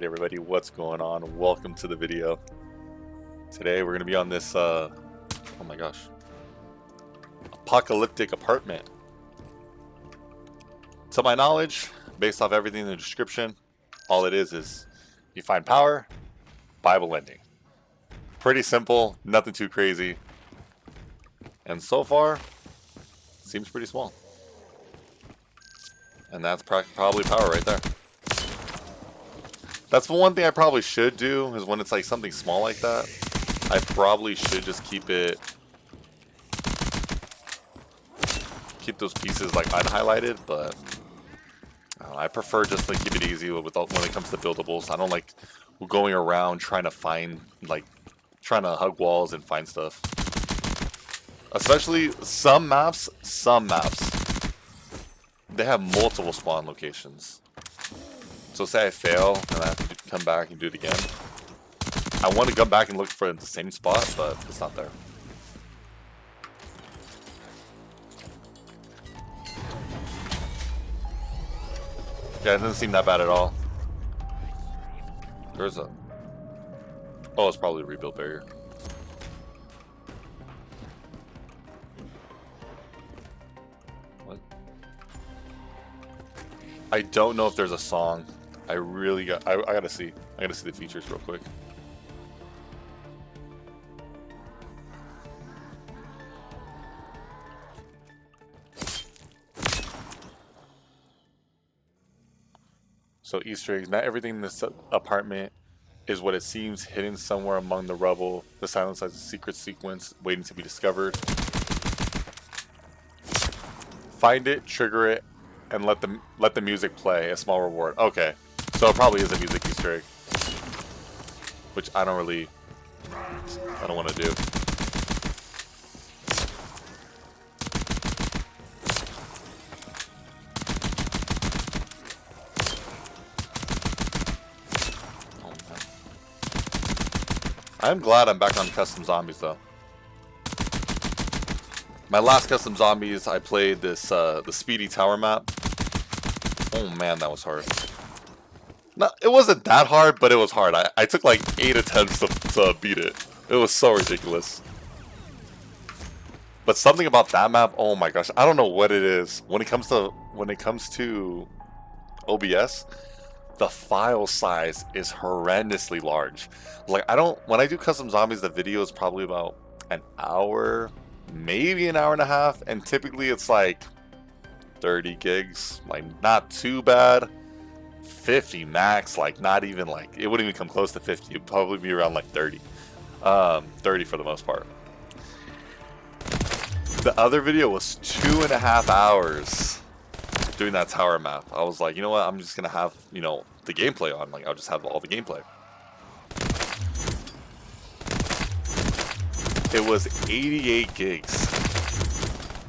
Alright everybody, what's going on? Welcome to the video. Today we're going to be on this, oh my gosh, apocalyptic apartment. To my knowledge, based off everything in the description, all it is you find power, Bible ending. Pretty simple, nothing too crazy. And so far, seems pretty small. And that's probably power right there. That's the one thing I probably should do, is when it's like something small like that, I probably should just keep those pieces like unhighlighted, but I prefer just to keep it easy when it comes to buildables. I don't like going around trying to hug walls and find stuff. Especially some maps, they have multiple spawn locations. So say I fail and I have to come back and do it again. I want to come back and look for the same spot, but it's not there. Yeah, it doesn't seem that bad at all. There's a... Oh, it's probably a rebuild barrier. What? I don't know if there's a song. I gotta see. I gotta see the features real quick. So Easter eggs. Not everything in this apartment is what it seems, hidden somewhere among the rubble. The silence has a secret sequence waiting to be discovered. Find it, trigger it, and let the music play. A small reward. Okay. So it probably is a music Easter egg, which I don't want to do. Oh, man. I'm glad I'm back on custom zombies though. My last custom zombies, I played this the Speedy Tower map. Oh man, that was hard. No, it wasn't that hard, but it was hard. I took like 8 attempts to beat it. It was so ridiculous. But something about that map, oh my gosh, I don't know what it is. When it comes to OBS, the file size is horrendously large. Like when I do custom zombies, the video is probably about an hour, maybe an hour and a half, and typically it's like 30 gigs, like not too bad. 50 max, like not even like, it wouldn't even come close to 50. It'd probably be around like 30. 30 for the most part. The other video was 2.5 hours doing that tower map. I was like, you know what, I'm just gonna have, the gameplay on. Like, I'll just have all the gameplay. It was 88 gigs.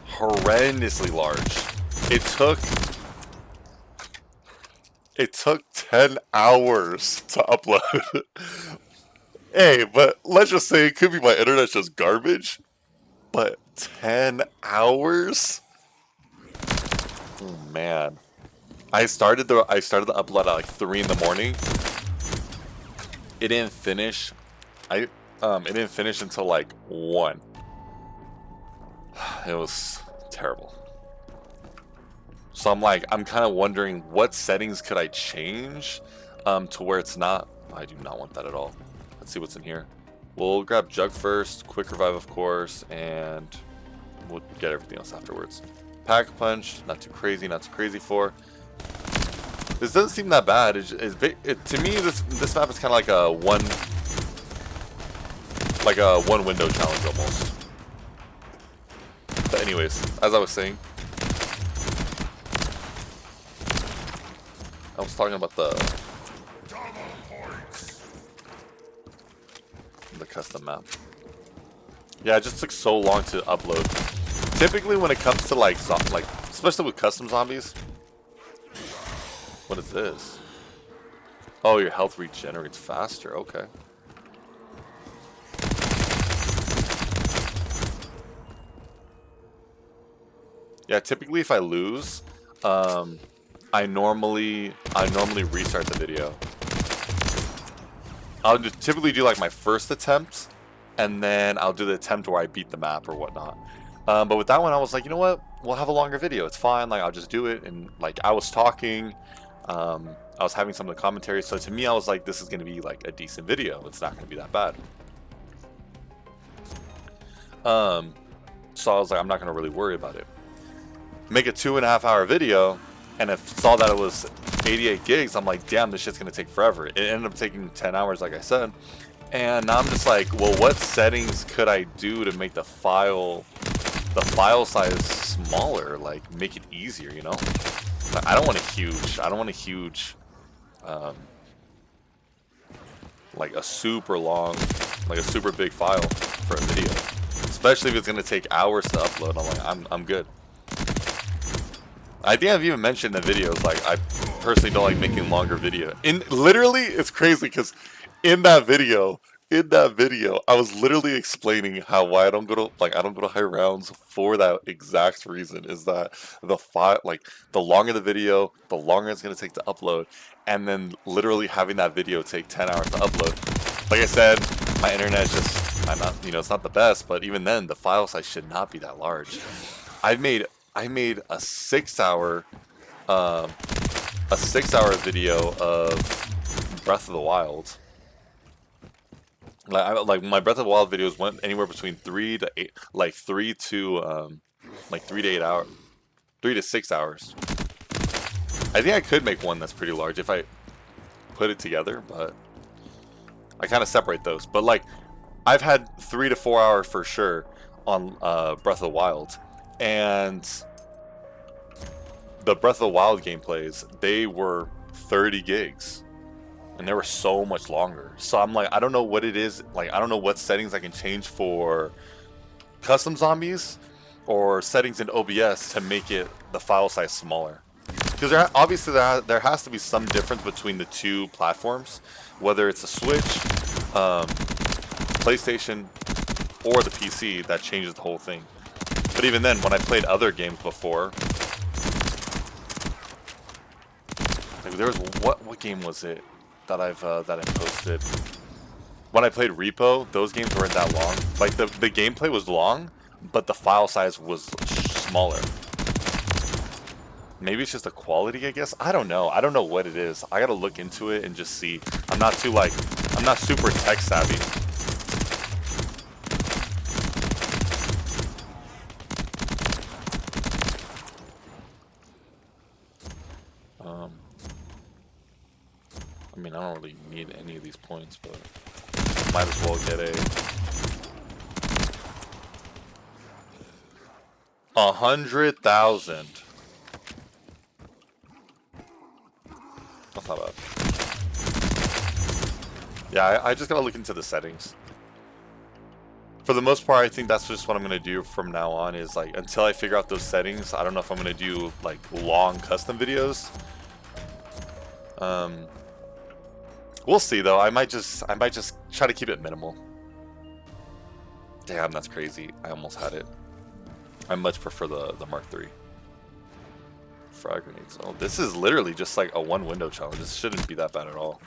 Horrendously large. It took 10 hours to upload. Hey, but let's just say it could be my internet's just garbage. But 10 hours? Oh man. I started the upload at like 3 in the morning. It didn't finish. It didn't finish until like 1. It was terrible. So I'm kind of wondering what settings could I change to where it's not. I do not want that at all. Let's see what's in here. We'll grab Jug first, Quick Revive of course, and we'll get everything else afterwards. Pack Punch, not too crazy for. This doesn't seem that bad. To me, this map is kind of like a one window challenge almost. But anyways, as I was saying, I was talking about the custom map. Yeah, it just took so long to upload. Typically, when it comes to like especially with custom zombies. What is this? Oh, your health regenerates faster. Okay. Yeah, typically if I lose, I normally restart the video. I'll just typically do like my first attempt, and then I'll do the attempt where I beat the map or whatnot. But with that one, I was like, you know what? We'll have a longer video. It's fine. Like, I'll just do it. And like, I was talking, I was having some of the commentary. So to me, I was like, this is going to be like a decent video. It's not going to be that bad. So I was like, I'm not going to really worry about it. Make a 2.5 hour video, and if saw that it was 88 gigs, I'm like, damn, this shit's going to take forever. It ended up taking 10 hours, like I said. And now I'm just like, well, what settings could I do to make the file size smaller, like make it easier, you know? I don't want a huge, like a super long, like a super big file for a video, especially if it's gonna take hours to upload. I'm like, I'm good. I think I've even mentioned in the videos, like I personally don't like making longer video. Literally, it's crazy because in that video, I was literally explaining why I don't go to high rounds for that exact reason. Is that the longer the video, the longer it's gonna take to upload, and then literally having that video take 10 hours to upload. Like I said, my internet just, it's not the best, but even then, the file size should not be that large. I made a 6-hour video of Breath of the Wild. Like my Breath of the Wild videos went anywhere between 3 to 8, like 3 to 8 hours, 3 to 6 hours. I think I could make one that's pretty large if I put it together, but I kind of separate those. But like, I've had 3 to 4 hours for sure on Breath of the Wild, and the Breath of the Wild gameplays, they were 30 gigs. And they were so much longer. So I'm like, I don't know what it is. Like, I don't know what settings I can change for custom zombies or settings in OBS to make the file size smaller. Because obviously there has to be some difference between the two platforms, whether it's a Switch, PlayStation, or the PC, that changes the whole thing. But even then, when I played other games before, like there was what game was it that I posted? When I played Repo, those games weren't that long. Like the gameplay was long, but the file size was smaller. Maybe it's just the quality, I guess. I don't know. I don't know what it is. I gotta look into it and just see. I'm not super tech savvy. I mean, I don't really need any of these points, but might as well get 100,000. That's not bad. Yeah, I just gotta look into the settings. For the most part, I think that's just what I'm gonna do from now on. Is like, until I figure out those settings, I don't know if I'm gonna do like long custom videos. We'll see though. I might just try to keep it minimal. Damn, that's crazy. I almost had it. I much prefer the Mark III. Frag grenades. Oh, this is literally just like a one window challenge. This shouldn't be that bad at all.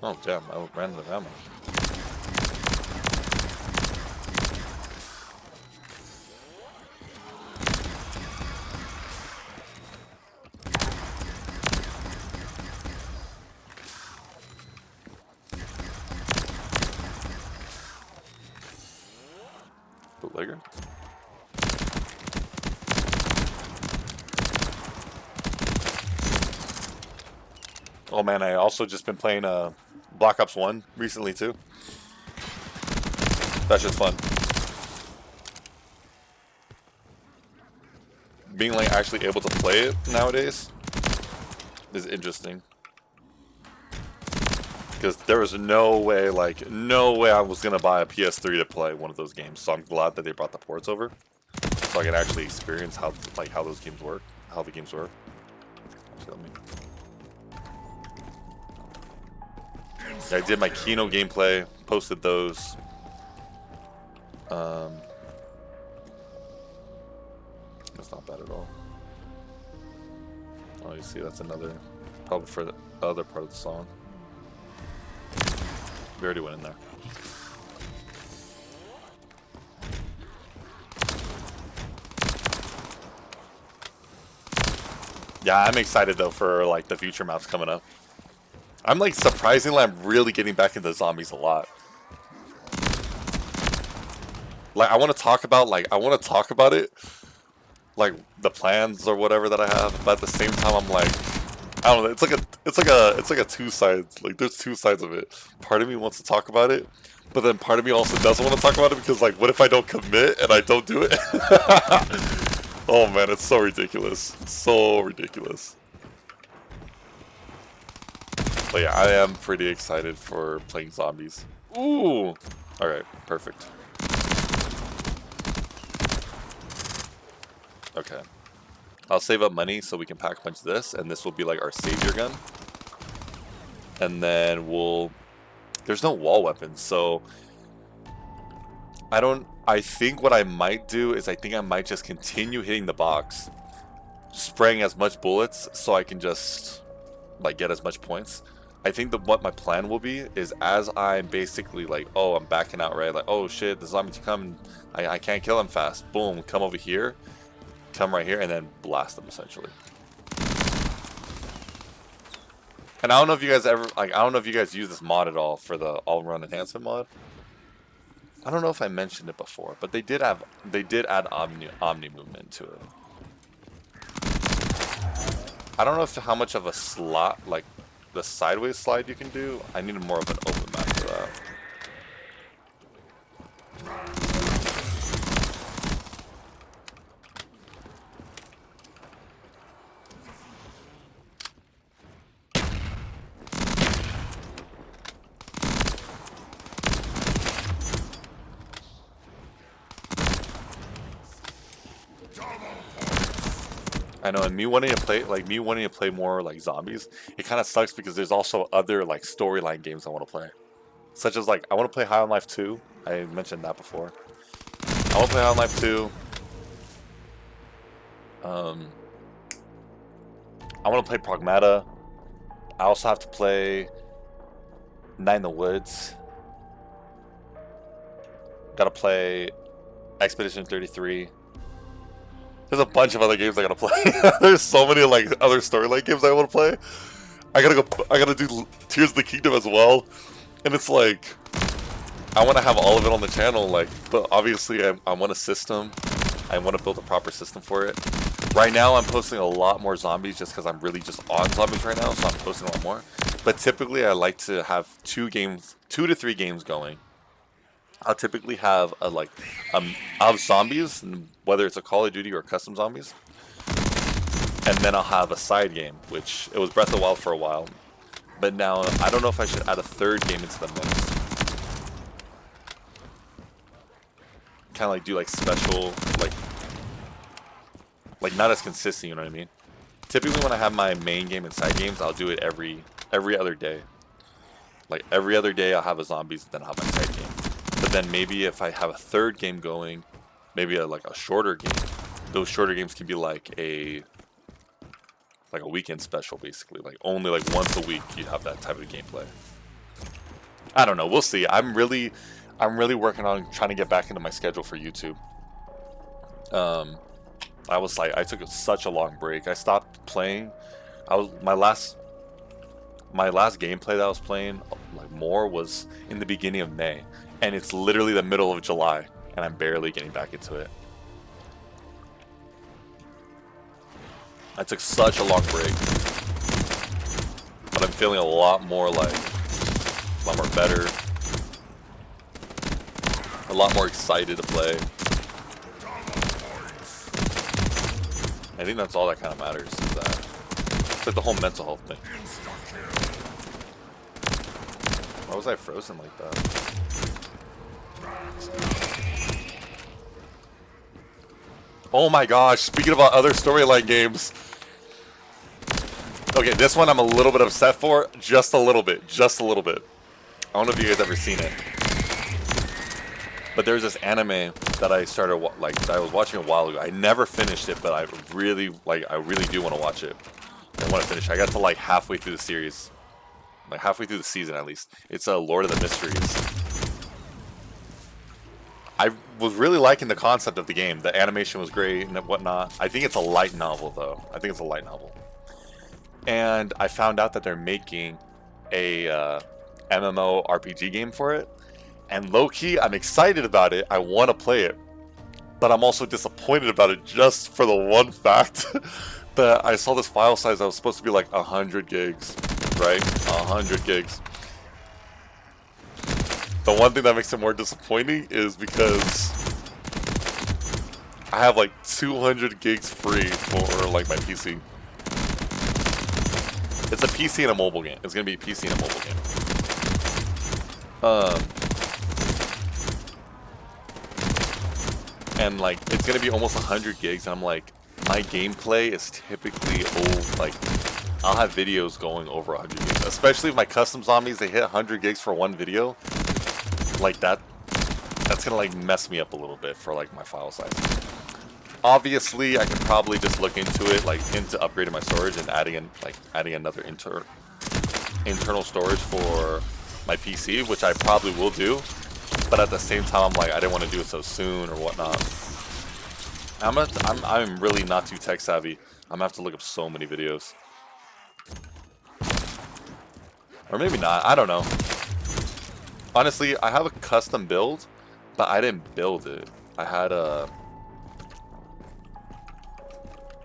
Oh damn, I ran out of ammo. Bootlegger. Oh man, I also just been playing Black Ops 1 recently too. That's just fun. Being like actually able to play it nowadays is interesting. Because there was no way I was gonna buy a PS3 to play one of those games. So I'm glad that they brought the ports over, so I can actually experience how those games work, how the games work. Actually, I did my Kino gameplay, posted those. That's not bad at all. Oh, you see, that's another, probably for the other part of the song. We already went in there. Yeah, I'm excited though for like the future maps coming up. I'm like surprisingly, I'm really getting back into zombies a lot. Like I want to talk about it, like the plans or whatever that I have. But at the same time, I'm like, I don't know. It's like a two sides. Like there's two sides of it. Part of me wants to talk about it, but then part of me also doesn't want to talk about it because like, what if I don't commit and I don't do it? Oh man, it's so ridiculous. So ridiculous. But yeah, I am pretty excited for playing zombies. Ooh! Alright, perfect. Okay. I'll save up money so we can pack punch this, and this will be like our savior gun. And then we'll... There's no wall weapons, so... I think what I might do is I think I might just continue hitting the box, spraying as much bullets so I can just like get as much points. I think what my plan will be is as I'm basically like, oh, I'm backing out, right? Like, oh shit, the zombies come, I can't kill them fast. Boom, come over here, come right here, and then blast them essentially. And I don't know if you guys ever I don't know if you guys use this mod at all for the all-around enhancement mod. I don't know if I mentioned it before, but they did add omni movement to it. I don't know how much of a slot, like the sideways slide you can do. I needed more of an open map for that. I know, and me wanting to play more like zombies, it kind of sucks because there's also other like storyline games I want to play, such as like I want to play High on Life 2. I mentioned that before. I want to play High on Life 2. I want to play Pragmata. I also have to play Night in the Woods. Gotta play Expedition 33. There's a bunch of other games I gotta play. There's so many like other storyline games I want to play. I gotta do Tears of the Kingdom as well, and it's like I want to have all of it on the channel. Like, but obviously I want a system. I want to build a proper system for it. Right now I'm posting a lot more zombies just because I'm really just on zombies right now, so I'm posting a lot more. But typically I like to have 2 to 3 games going. I'll typically have I'll have zombies, whether it's a Call of Duty or custom zombies, and then I'll have a side game, which it was Breath of the Wild for a while, but now I don't know if I should add a 3rd game into the mix. Kind of like do like special, like not as consistent, you know what I mean? Typically when I have my main game and side games, I'll do it every other day. Like every other day I'll have a zombies, and then I'll have my side game. But then maybe if I have a 3rd game going, maybe like a shorter game, those shorter games can be like a weekend special, basically. Like only like once a week you have that type of gameplay. I don't know, we'll see. I'm really working on trying to get back into my schedule for YouTube. I took such a long break. I stopped playing. My last gameplay that I was playing like more was in the beginning of May. And it's literally the middle of July, and I'm barely getting back into it. I took such a long break, but I'm feeling a lot more better, a lot more excited to play. I think that's all that kind of matters, is that it's like the whole mental health thing. Why was I frozen like that? Oh my gosh, speaking about other storyline games. Okay, this one I'm a little bit upset for. Just a little bit. I don't know if you guys ever seen it. But there's this anime that I started, that I was watching a while ago. I never finished it, but I really do want to watch it. I want to finish. I got to like halfway through the series, like halfway through the season at least. It's Lord of the Mysteries. I was really liking the concept of the game. The animation was great and whatnot. I think it's a light novel though. I think it's a light novel. And I found out that they're making a MMO RPG game for it. And low-key, I'm excited about it. I want to play it. But I'm also disappointed about it just for the one fact that I saw this file size that was supposed to be like 100 gigs, right? 100 gigs. The one thing that makes it more disappointing is because I have like 200 gigs free for like my PC. It's a PC and a mobile game. It's gonna be a PC and a mobile game. And like it's gonna be almost 100 gigs. And I'm like, my gameplay is typically old. Like I'll have videos going over 100 gigs, especially if my custom zombies they hit 100 gigs for one video. Like that's gonna like mess me up a little bit for like my file size. Obviously, I could probably just look into it, like into upgrading my storage and adding another internal storage for my PC, which I probably will do. But at the same time, I'm like, I didn't want to do it so soon or whatnot. I'm really not too tech savvy. I'm gonna have to look up so many videos, or maybe not. I don't know. Honestly, I have a custom build, but I didn't build it. I had a.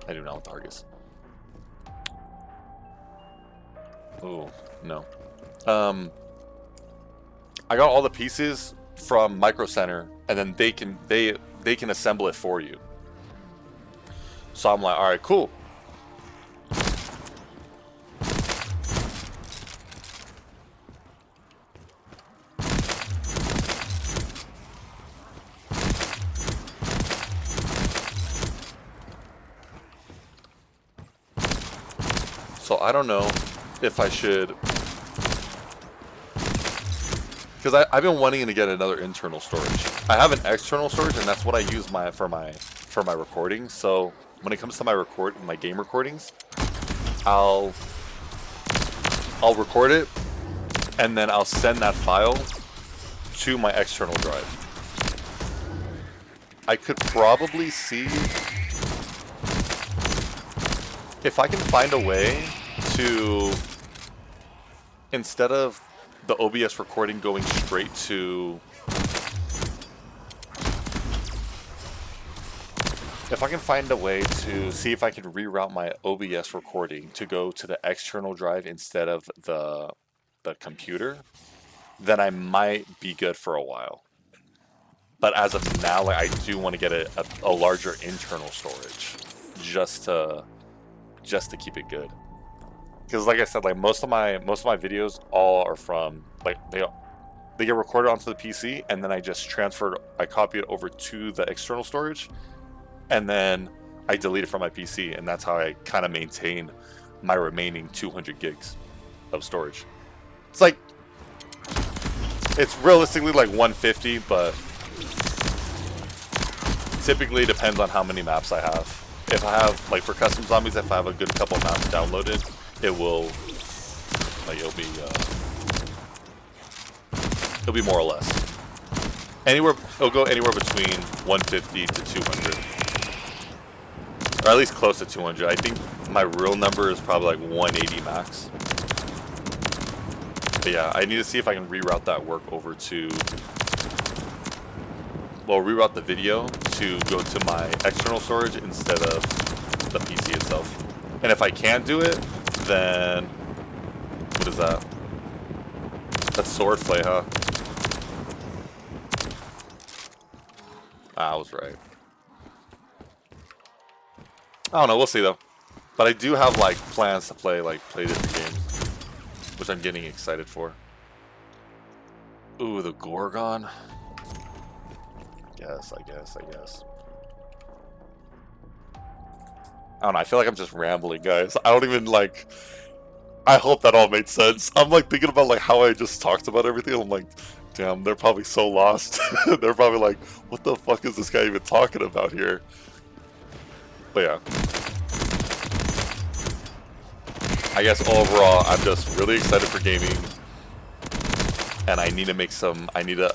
I do not want targets. Oh no. I got all the pieces from Micro Center, and then they can assemble it for you. So I'm like, all right, cool. So I don't know if I should, because I've been wanting to get another internal storage. I have an external storage, and that's what I use for my recording. So when it comes to my game recordings, I'll record it, and then I'll send that file to my external drive. I could probably see if I can find a way to, instead of the OBS recording going straight to, if I can find a way to see if I can reroute my OBS recording to go to the external drive instead of the computer, then I might be good for a while. But as of now, like, I do want to get a larger internal storage just to keep it good. Because like I said, like most of my videos all are from, like, they get recorded onto the PC, and then I copy it over to the external storage, and then I delete it from my PC, and that's how I kind of maintain my remaining 200 gigs of storage. It's realistically like 150, but typically it depends on how many maps I have. If I have, like, for custom zombies, if I have a good couple maps downloaded, it will, like, it'll be more or less. It'll go anywhere between 150 to 200. Or at least close to 200. I think my real number is probably like 180 max. But yeah, I need to see if I can reroute that work over to, well, reroute the video to go to my external storage instead of the PC itself. And if I can't do it, then what is that? That's swordplay, huh? I was right. I don't know, we'll see though. But I do have like plans to play different games, which I'm getting excited for. Ooh, the Gorgon. I guess. I don't know, I feel like I'm just rambling, guys. I don't even, like, I hope that all made sense. I'm like thinking about like how I just talked about everything. I'm like, damn, they're probably so lost. They're probably like, what the fuck is this guy even talking about here? But yeah. I guess overall, I'm just really excited for gaming, and I need to make some. I need to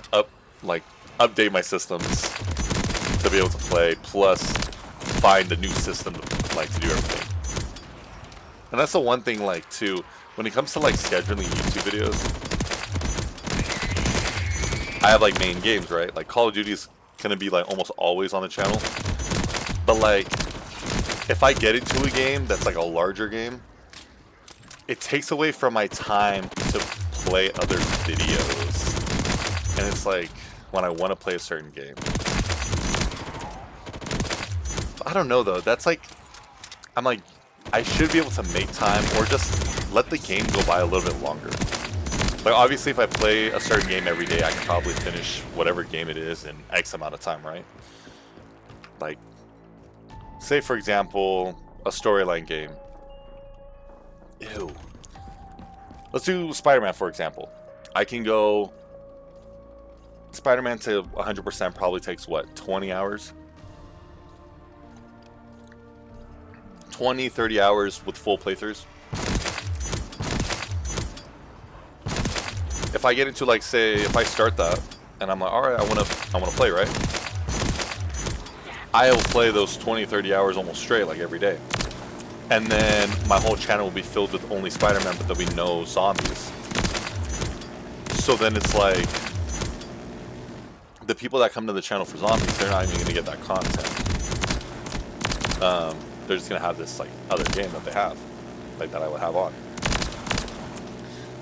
update my systems to be able to play. Plus, find a new system to do everything. And that's the one thing too. When it comes to scheduling YouTube videos, I have main games, right? Like Call of Duty is gonna be almost always on the channel. But if I get into a game that's a larger game, it takes away from my time to play other videos. And it's when I want to play a certain game. I don't know though. That's I'm I should be able to make time or just let the game go by a little bit longer. Obviously if I play a certain game every day, I can probably finish whatever game it is in X amount of time, right? Say for example, a storyline game. Ew. Let's do Spider-Man for example. I can go... Spider-Man to 100% probably takes what, 20 hours? 20, 30 hours with full playthroughs. If I get into say if I start that and I'm alright, I wanna play, right? I'll play those 20, 30 hours almost straight every day. And then my whole channel will be filled with only Spider-Man, but there'll be no zombies. So then it's the people that come to the channel for zombies, they're not even gonna get that content. They're just gonna have this other game that they have, that I would have on.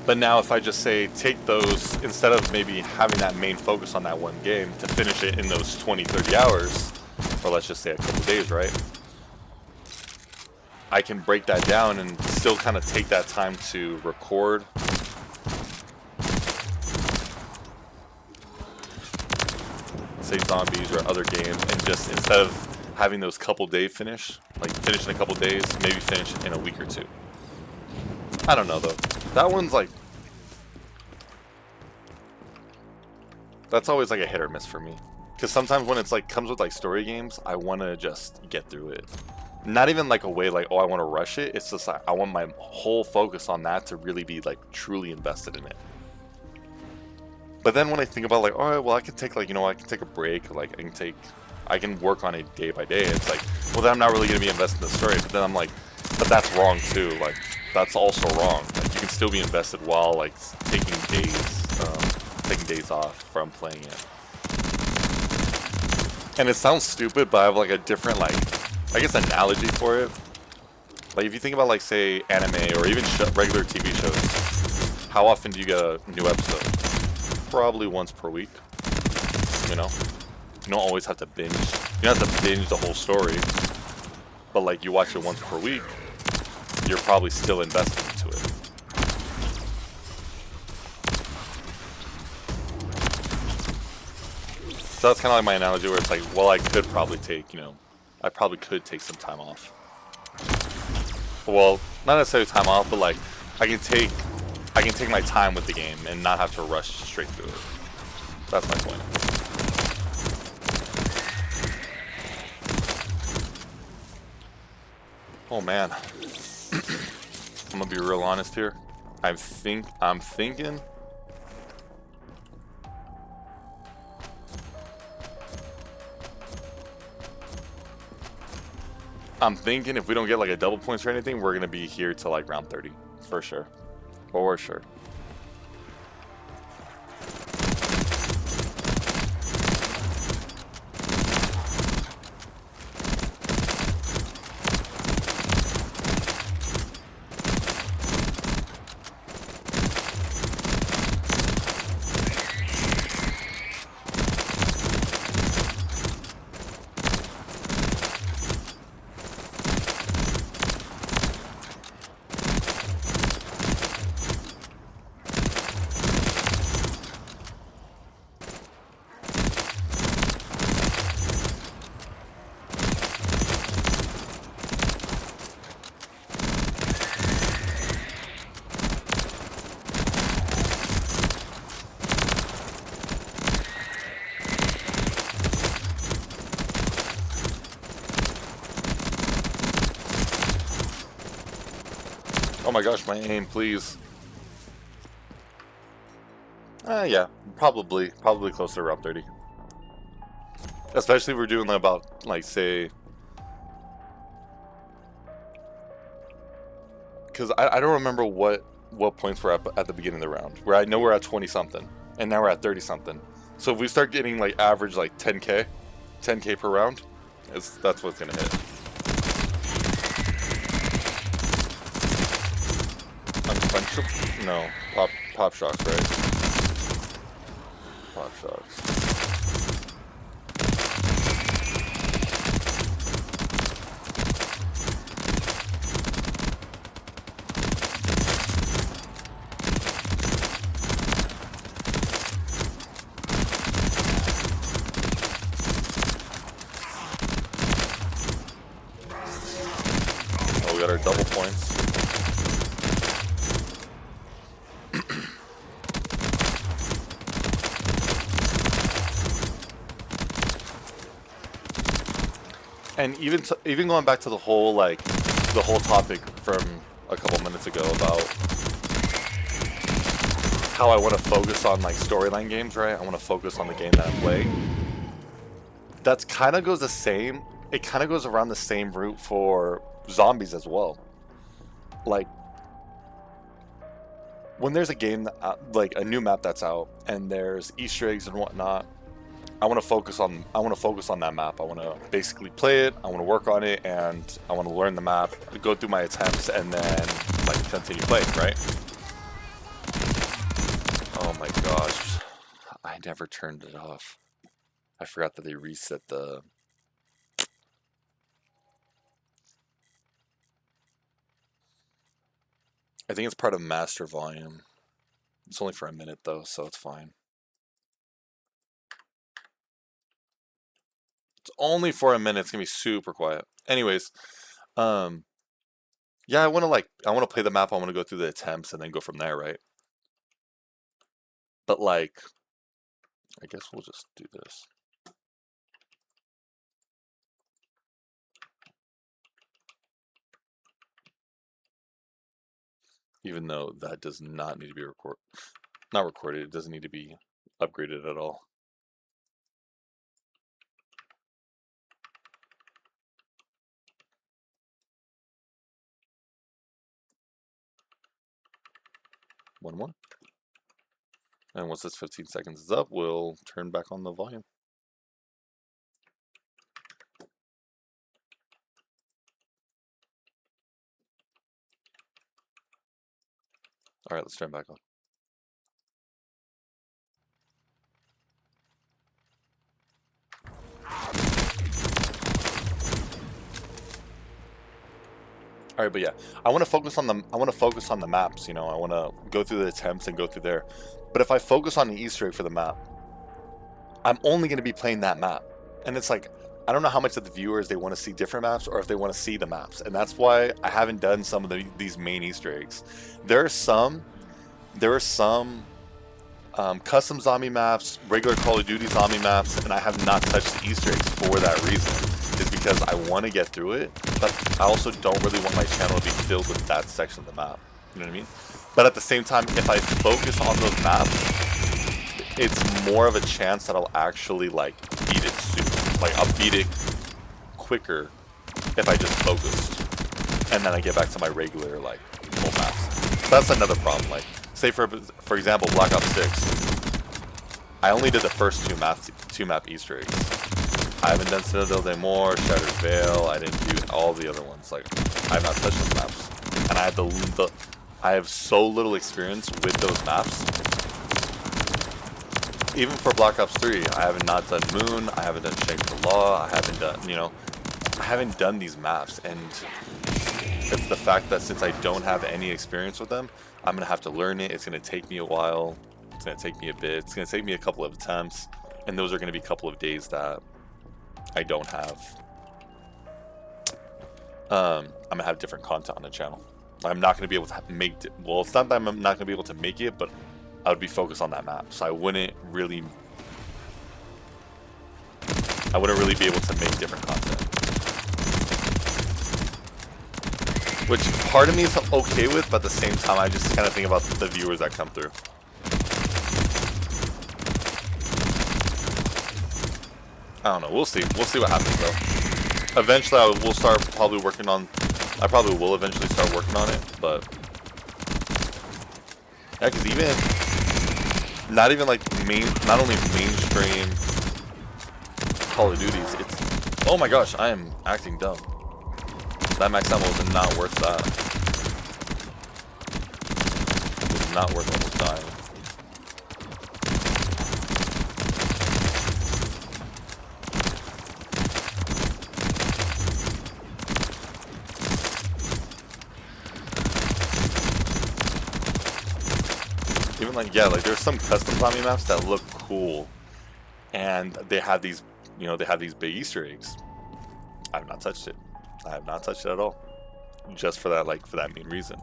But now if I just say take those, instead of maybe having that main focus on that one game to finish it in those 20, 30 hours, or let's just say a couple days, right? I can break that down and still kind of take that time to record. Say zombies or other games, and just instead of having those couple day finish in a couple days, maybe finish in a week or two. I don't know though. That one's that's always a hit or miss for me. Because sometimes when it's comes with story games, I want to just get through it. Not even a way oh I want to rush it. It's just I want my whole focus on that to really be truly invested in it. But then when I think about all right, well I can take I can take a break, I can work on it day by day. It's well then I'm not really gonna be invested in the story. But then I'm but that's wrong too. That's also wrong. You can still be invested while taking days off from playing it. And it sounds stupid, but I have a different I guess analogy for it. If you think about say anime or even regular TV shows, how often do you get a new episode? Probably once per week. You know, you don't always have to binge. You don't have to binge the whole story, but you watch it once per week, you're probably still invested into it. So that's kind of my analogy where it's well, I could probably take, I probably could take some time off. Well, not necessarily time off, but I can take my time with the game and not have to rush straight through it. That's my point. Oh man. I'm gonna be real honest here. I'm thinking if we don't get a double points or anything, we're gonna be here till round 30 for sure. For sure. Oh my gosh, my aim, please. Yeah, probably closer to around 30. Especially if we're doing about, like, say... Because I don't remember what points we're at the beginning of the round. Where I know we're at 20-something, and now we're at 30-something. So if we start getting, like, average, like, 10k per round, that's what's going to hit. Unquenchable? No. Pop shocks, right? Pop shocks. Oh, we got our double points. And even going back to the whole topic from a couple minutes ago about how I want to focus on like storyline games, right? I want to focus on the game that I play. That's kind of goes the same. It kind of goes around the same route for zombies as well. Like when there's a game that, like a new map that's out and there's Easter eggs and whatnot, I want to focus on that map. I want to basically play it. I want to work on it, and I want to learn the map, go through my attempts, and then like continue playing. Right? Oh my gosh, I never turned it off. I forgot that they reset the. I think it's part of master volume. It's only for a minute though, so it's fine. It's only for a minute. It's gonna be super quiet. Anyways, yeah, I want to play the map. I want to go through the attempts and then go from there, right? But like, I guess we'll just do this. Even though that does not need to be not recorded. It doesn't need to be upgraded at all. One more. And once this 15 seconds is up, we'll turn back on the volume. All right, let's turn back on. All right, but yeah, I want to focus on the maps. You know, I want to go through the attempts and go through there. But if I focus on the Easter egg for the map, I'm only going to be playing that map, and it's like I don't know how much of the viewers they want to see different maps or if they want to see the maps, and that's why I haven't done some of these main Easter eggs. There are some custom zombie maps, regular Call of Duty zombie maps, and I have not touched the Easter eggs for that reason. Is because I want to get through it, but I also don't really want my channel to be filled with that section of the map. You know what I mean? But at the same time, if I focus on those maps, it's more of a chance that I'll actually like beat it soon. Like I'll beat it quicker if I just focus, and then I get back to my regular like full maps. So that's another problem. Like say for example, Black Ops 6. I only did the first two map Easter eggs. I haven't done Citadel de Mor, Shattered Veil. I didn't do all the other ones. Like I have not touched those maps, and I have so little experience with those maps. Even for Black Ops 3, I haven't not done Moon. I haven't done Shangri-La. I haven't done I haven't done these maps, and it's the fact that since I don't have any experience with them, I'm gonna have to learn it. It's gonna take me a while. It's gonna take me a bit. It's gonna take me a couple of attempts, and those are gonna be a couple of days that I don't have. I'm gonna have different content on the channel. I'm not gonna be able to make it. Well, it's not that I'm not gonna be able to make it, but I would be focused on that map, so I wouldn't really be able to make different content. which part of me is okay with, but at the same time, I just kind of think about the viewers that come through. I don't know. We'll see. We'll see what happens, though. Eventually, we'll start probably working on... I probably will eventually start working on it, but... Yeah, because even... Not even, like, not only mainstream Call of Duties, it's... Oh my gosh, I am acting dumb. That max ammo was not worth that. It was not worth almost dying. Even like, yeah, like there's some custom zombie maps that look cool, and they have these, you know, they have these big Easter eggs. I have not touched it. I have not touched it at all. Just for that, like, for that main reason.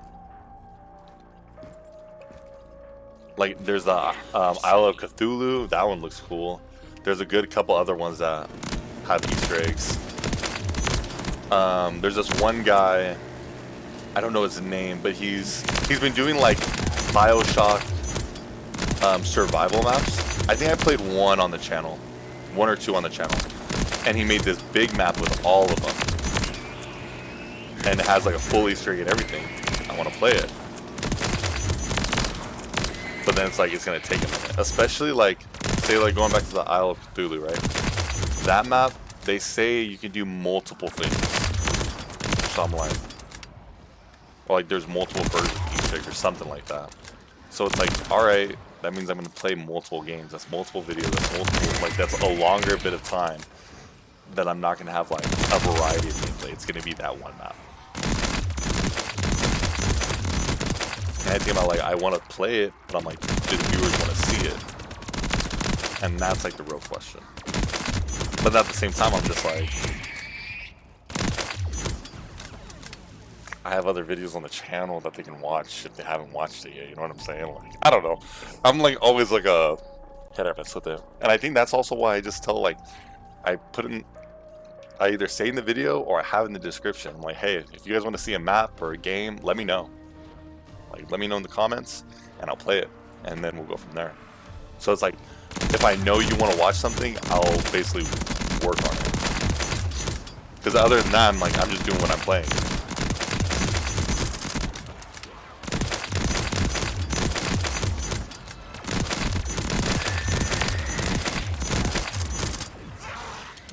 Like, there's the Isle of Cthulhu. That one looks cool. There's a good couple other ones that have Easter eggs. There's this one guy, I don't know his name, but he's been doing like BioShock survival maps. I think I played one on the channel, one or two on the channel, and he made this big map with all of them. And it has like a full Easter egg and everything. I want to play it. But then it's like, it's going to take a minute. Especially like, say like going back to the Isle of Cthulhu, right? That map, they say you can do multiple things. So I'm like, or like there's multiple versions of Easter eggs or something like that. So it's like, alright, that means I'm going to play multiple games. That's multiple videos. That's multiple, like that's a longer bit of time that I'm not going to have like a variety of gameplay. It's going to be that one map. And I think about like, I want to play it, but I'm like, do the viewers want to see it? And that's like the real question. But at the same time, I'm just like, I have other videos on the channel that they can watch if they haven't watched it yet, you know what I'm saying? Like, I don't know. I'm like always like a hit or miss with it. And I think that's also why I just tell like, I either say in the video or I have in the description. I'm like, hey, if you guys want to see a map or a game, let me know. Like, let me know in the comments, and I'll play it, and then we'll go from there. So it's like, if I know you want to watch something, I'll basically work on it. Because other than that, I'm just doing what I'm playing.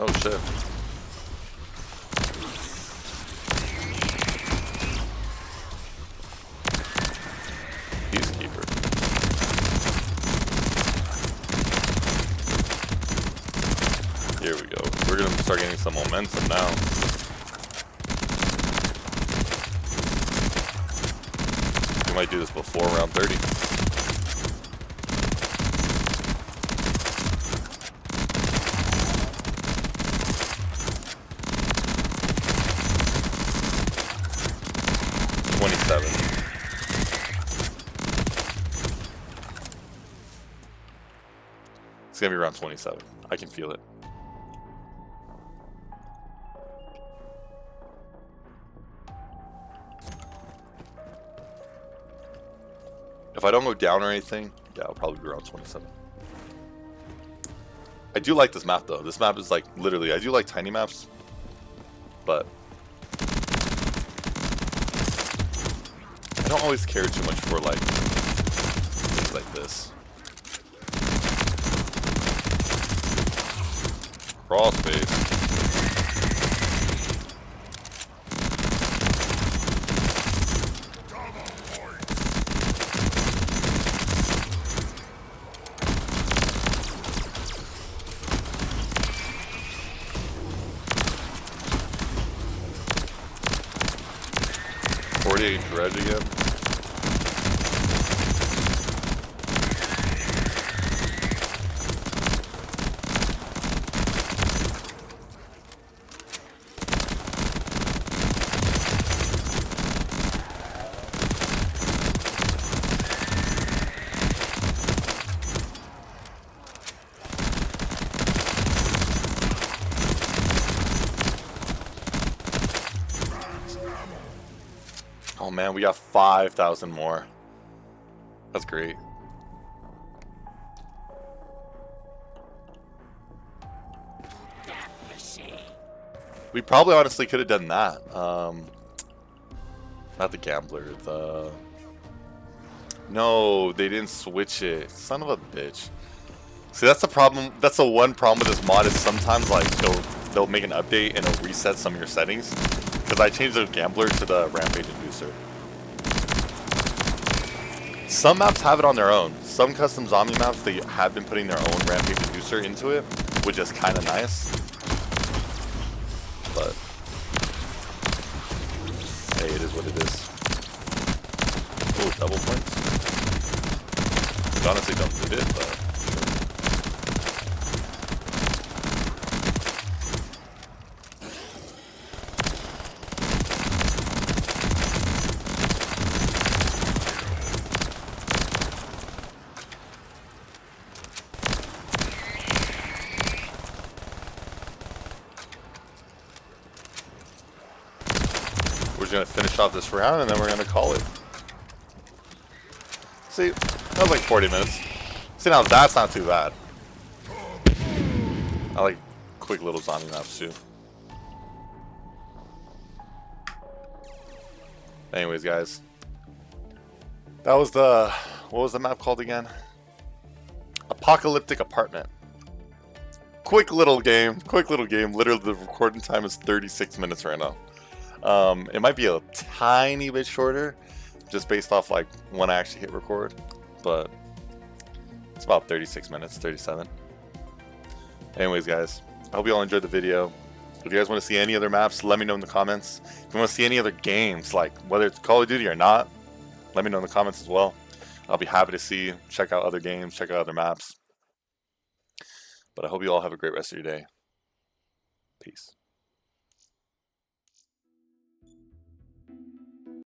Oh shit. Here we go. We're gonna start getting some momentum now. We might do this before round 30. It's gonna be around 27. I can feel it. If I don't go down or anything, yeah, I'll probably be around 27. I do like this map though. This map is like literally, I do like tiny maps, but I don't always care too much for like things like this. Crawl space. Dredge again. Oh man, we got 5,000 more. That's great. We probably honestly could have done that. Not the gambler. No, they didn't switch it. Son of a bitch. See, that's the problem. That's the one problem with this mod is sometimes like they'll make an update and it'll reset some of your settings. Because I changed the gambler to the rampage inducer. Some maps have it on their own. Some custom zombie maps, they have been putting their own rampage inducer into it, which is kind of nice. But hey, it is what it is. Oh, double points. I honestly don't need it, but sure. We're just gonna finish off this round and then we're gonna call it. See, that was like 40 minutes. See, now that's not too bad. I like quick little zombie maps too. Anyways, guys, that was the, what was the map called again? Apocalyptic Apartment. Quick little game. Literally, the recording time is 36 minutes right now. It might be a tiny bit shorter, just based off like when I actually hit record, but it's about 36 minutes, 37. Anyways, guys, I hope you all enjoyed the video. If you guys want to see any other maps, let me know in the comments. If you want to see any other games, like whether it's Call of Duty or not, let me know in the comments as well. I'll be happy to see, check out other games, check out other maps. But I hope you all have a great rest of your day. Peace.